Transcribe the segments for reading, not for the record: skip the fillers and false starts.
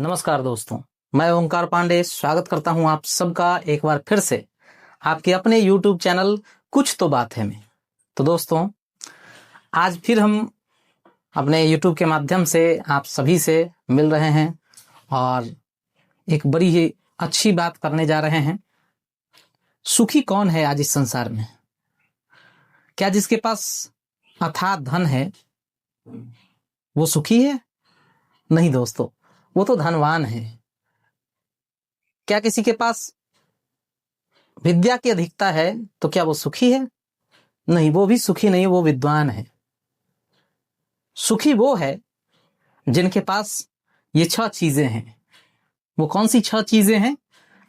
नमस्कार दोस्तों, मैं ओंकार पांडे स्वागत करता हूं आप सबका एक बार फिर से आपके अपने YouTube चैनल कुछ तो बात है में। तो दोस्तों, आज फिर हम अपने YouTube के माध्यम से आप सभी से मिल रहे हैं और एक बड़ी ही अच्छी बात करने जा रहे हैं। सुखी कौन है आज इस संसार में? क्या जिसके पास अथाह धन है वो सुखी है? नहीं दोस्तों, वो तो धनवान है। क्या किसी के पास विद्या की अधिकता है तो क्या वो सुखी है? नहीं, वो भी सुखी नहीं, वो विद्वान है। सुखी वो है जिनके पास ये 6 चीजें हैं। वो कौन सी 6 चीजें हैं?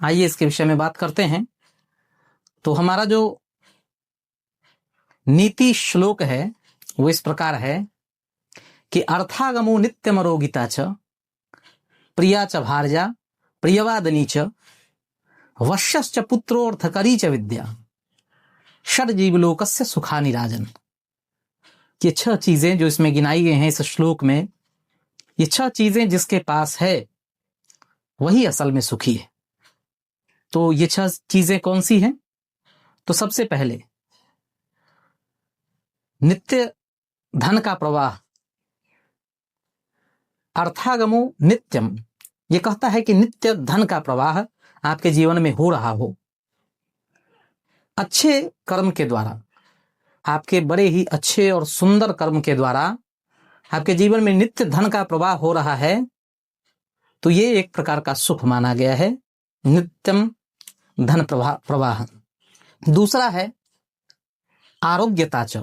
आइए इसके विषय में बात करते हैं। तो हमारा जो नीति श्लोक है वो इस प्रकार है कि अर्थागमो नित्यमरोगिता च प्रिया च भार्या प्रियवादनी च वश्यश्च पुत्रोर्थकरी च विद्या षड्जीवलोकस्य सुखानि राजन। ये 6 चीजें जो इसमें गिनाई गई हैं इस श्लोक में, ये 6 चीजें जिसके पास है वही असल में सुखी है। तो ये 6 चीजें कौन सी हैं? तो सबसे पहले नित्य धन का प्रवाह, अर्थागमो नित्यम। ये कहता है कि नित्य धन का प्रवाह आपके जीवन में हो रहा हो, अच्छे कर्म के द्वारा, आपके बड़े ही अच्छे और सुंदर कर्म के द्वारा आपके जीवन में नित्य धन का प्रवाह हो रहा है। तो ये एक प्रकार का सुख माना गया है, नित्यम धन प्रवाह। दूसरा है आरोग्यता च।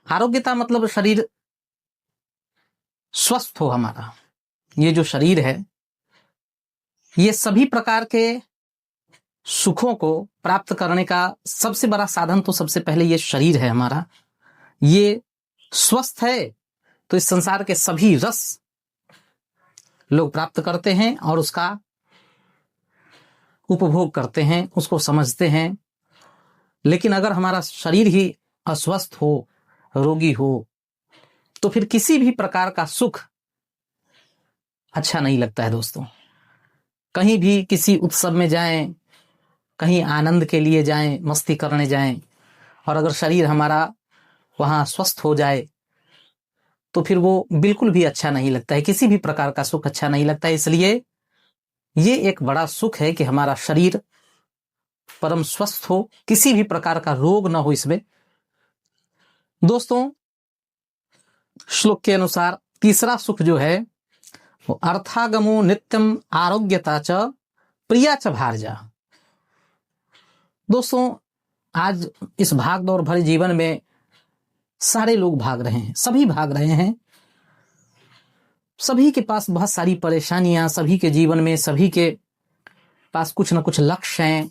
आरोग्यता मतलब शरीर स्वस्थ हो हमारा। ये जो शरीर है ये सभी प्रकार के सुखों को प्राप्त करने का सबसे बड़ा साधन तो सबसे पहले ये शरीर है हमारा। ये स्वस्थ है तो इस संसार के सभी रस लोग प्राप्त करते हैं और उसका उपभोग करते हैं, उसको समझते हैं। लेकिन अगर हमारा शरीर ही अस्वस्थ हो, रोगी हो, तो फिर किसी भी प्रकार का सुख अच्छा नहीं लगता है दोस्तों। कहीं भी किसी उत्सव में जाएं, कहीं आनंद के लिए जाएं, मस्ती करने जाएं, और अगर शरीर हमारा वहां स्वस्थ हो जाए तो फिर वो बिल्कुल भी अच्छा नहीं लगता है, किसी भी प्रकार का सुख अच्छा नहीं लगता है। इसलिए ये एक बड़ा सुख है कि हमारा शरीर परम स्वस्थ हो, किसी भी प्रकार का रोग ना हो इसमें। दोस्तों, श्लोक के अनुसार तीसरा सुख जो है वो अर्थागमो नित्यम आरोग्यता च प्रिया च भार्या। दोस्तों, आज इस भाग दौड़ भरे जीवन में सारे लोग भाग रहे हैं, सभी भाग रहे हैं। सभी के पास बहुत सारी परेशानियां, सभी के जीवन में सभी के पास कुछ न कुछ लक्ष्य हैं।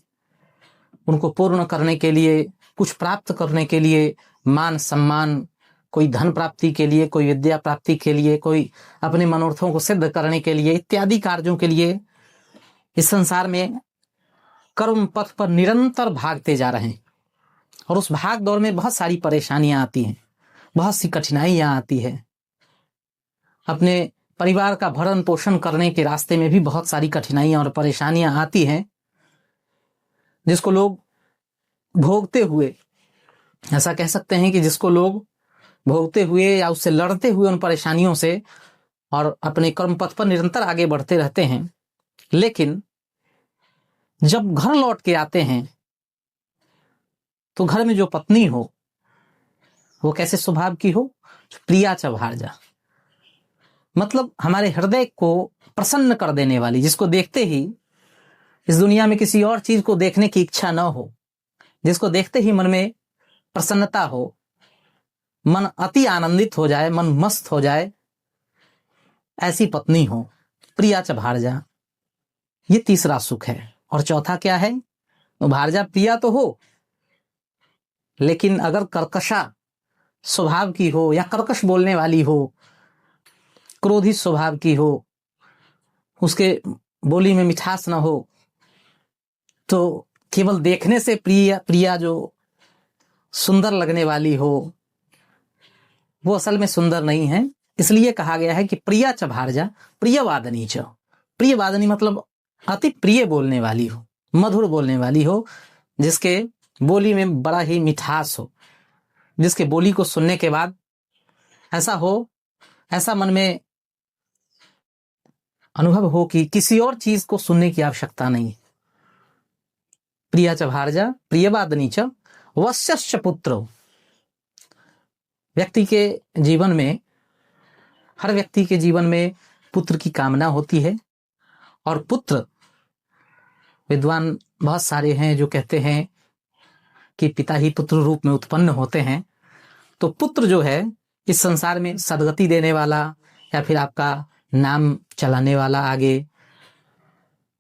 उनको पूर्ण करने के लिए, कुछ प्राप्त करने के लिए, मान सम्मान, कोई धन प्राप्ति के लिए, कोई विद्या प्राप्ति के लिए, कोई अपने मनोरथों को सिद्ध करने के लिए, इत्यादि कार्यों के लिए इस संसार में कर्म पथ पर निरंतर भागते जा रहे हैं। और उस भाग दौड़ में बहुत सारी परेशानियां आती हैं, बहुत सी कठिनाइयां आती है। अपने परिवार का भरण पोषण करने के रास्ते में भी बहुत सारी कठिनाइयां और परेशानियां आती हैं, जिसको लोग भोगते हुए, ऐसा कह सकते हैं कि जिसको लोग भोगते हुए या उससे लड़ते हुए उन परेशानियों से और अपने कर्म पथ पर निरंतर आगे बढ़ते रहते हैं। लेकिन जब घर लौट के आते हैं तो घर में जो पत्नी हो वो कैसे स्वभाव की हो? प्रिया च भार्या, मतलब हमारे हृदय को प्रसन्न कर देने वाली, जिसको देखते ही इस दुनिया में किसी और चीज को देखने की इच्छा न हो, जिसको देखते ही मन में प्रसन्नता हो, मन अति आनंदित हो जाए, मन मस्त हो जाए, ऐसी पत्नी हो। प्रिया च भार्या, ये तीसरा सुख है। और चौथा क्या है? तो भार्या प्रिया तो हो, लेकिन अगर कर्कशा स्वभाव की हो या कर्कश बोलने वाली हो, क्रोधित स्वभाव की हो, उसके बोली में मिठास ना हो, तो केवल देखने से प्रिया जो सुंदर लगने वाली हो वो असल में सुंदर नहीं है। इसलिए कहा गया है कि प्रिया च भार्या प्रियवादनी च, प्रिय वादनी मतलब अति प्रिय बोलने वाली हो, मधुर बोलने वाली हो, जिसके बोली में बड़ा ही मिठास हो, जिसके बोली को सुनने के बाद ऐसा हो, ऐसा मन में अनुभव हो कि किसी और चीज को सुनने की आवश्यकता नहीं। प्रिया च भार्या प्रियवादनी च वश्यश्च पुत्रो। व्यक्ति के जीवन में, हर व्यक्ति के जीवन में पुत्र की कामना होती है, और पुत्र, विद्वान बहुत सारे हैं जो कहते हैं कि पिता ही पुत्र रूप में उत्पन्न होते हैं। तो पुत्र जो है इस संसार में सदगति देने वाला, या फिर आपका नाम चलाने वाला, आगे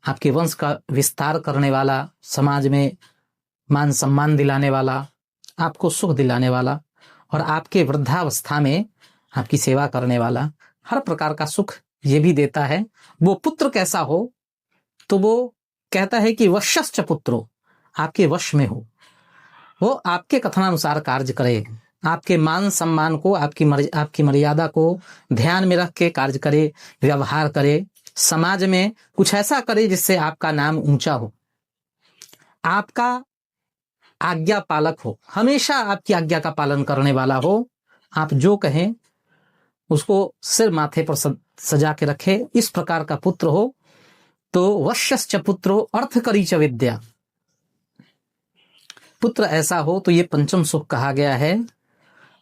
आपके वंश का विस्तार करने वाला, समाज में मान सम्मान दिलाने वाला, आपको सुख दिलाने वाला, और आपके वृद्धावस्था में आपकी सेवा करने वाला, हर प्रकार का सुख ये भी देता है। वो पुत्र कैसा हो, तो वो कहता है कि वश्यश्च पुत्रो, आपके वश में हो, वो आपके कथनानुसार कार्य करे, आपके मान सम्मान को, आपकी मर्यादा को ध्यान में रख के कार्य करे, व्यवहार करे, समाज में कुछ ऐसा करे जिससे आपका नाम ऊंचा हो, आपका आज्ञा पालक हो, हमेशा आपकी आज्ञा का पालन करने वाला हो, आप जो कहें उसको सिर माथे पर सजा के रखे, इस प्रकार का पुत्र हो। तो वश्यश्च पुत्रो अर्थकरी च विद्या, पुत्र ऐसा हो तो ये पंचम सुख कहा गया है।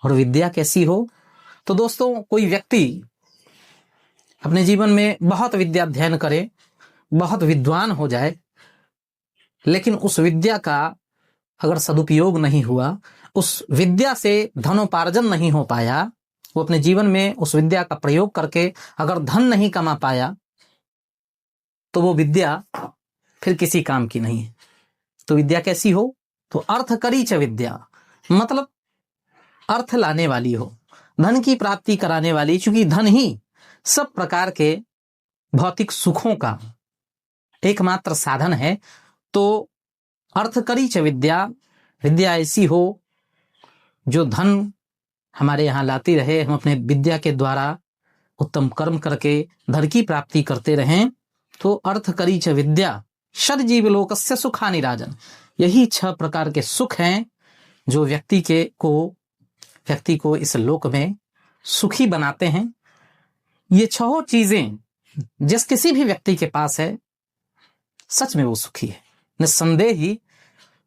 और विद्या कैसी हो, तो दोस्तों कोई व्यक्ति अपने जीवन में बहुत विद्या अध्ययन करे, बहुत विद्वान हो जाए, लेकिन उस विद्या का अगर सदुपयोग नहीं हुआ, उस विद्या से धनोपार्जन नहीं हो पाया, वो अपने जीवन में उस विद्या का प्रयोग करके अगर धन नहीं कमा पाया, तो वो विद्या फिर किसी काम की नहीं है। तो विद्या कैसी हो, तो अर्थकरी च विद्या, मतलब अर्थ लाने वाली हो, धन की प्राप्ति कराने वाली, क्योंकि धन ही सब प्रकार के भौतिक सुखों का एकमात्र साधन है। तो अर्थकरी च विद्या, विद्या ऐसी हो जो धन हमारे यहाँ लाती रहे, हम अपने विद्या के द्वारा उत्तम कर्म करके धन की प्राप्ति करते रहें। तो अर्थकरी च विद्या षड्जीव लोकस्य सुखानि राजन, यही 6 प्रकार के सुख हैं जो व्यक्ति को इस लोक में सुखी बनाते हैं। ये 6 चीजें जिस किसी भी व्यक्ति के पास है, सच में वो सुखी है, निस्संदेह ही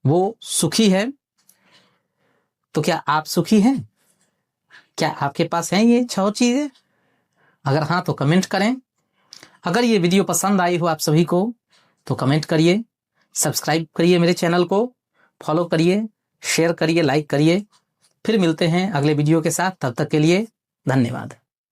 वो सुखी है। तो क्या आप सुखी हैं? क्या आपके पास हैं ये 6 चीजें? अगर हाँ तो कमेंट करें। अगर ये वीडियो पसंद आई हो आप सभी को तो कमेंट करिए, सब्सक्राइब करिए मेरे चैनल को, फॉलो करिए, शेयर करिए, लाइक करिए। फिर मिलते हैं अगले वीडियो के साथ, तब तक के लिए धन्यवाद।